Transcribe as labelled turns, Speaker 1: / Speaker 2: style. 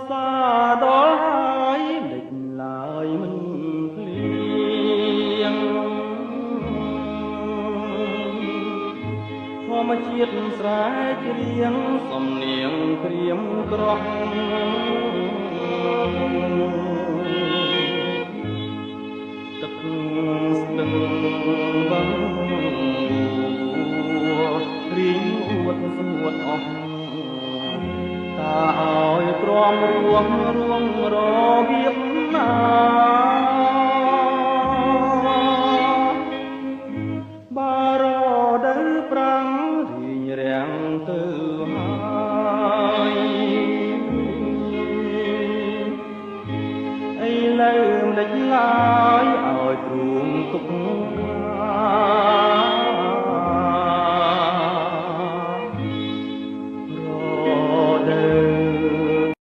Speaker 1: សាដល់ហើយដេចឡើយមិនភ្លៀងធម្មជាតិស្រែច្រៀងសំនៀងព្រាមក្រោះទឹកស្ទឹងវឹងរៀងអួតសួតអស់តាឲ្យទ្រាំរួមរបៀបណាបារដូវប្រាំងរៀងរាំងទៅហើយឥឡូវមិនដេចឡើយឲ្យទ្រូងទុក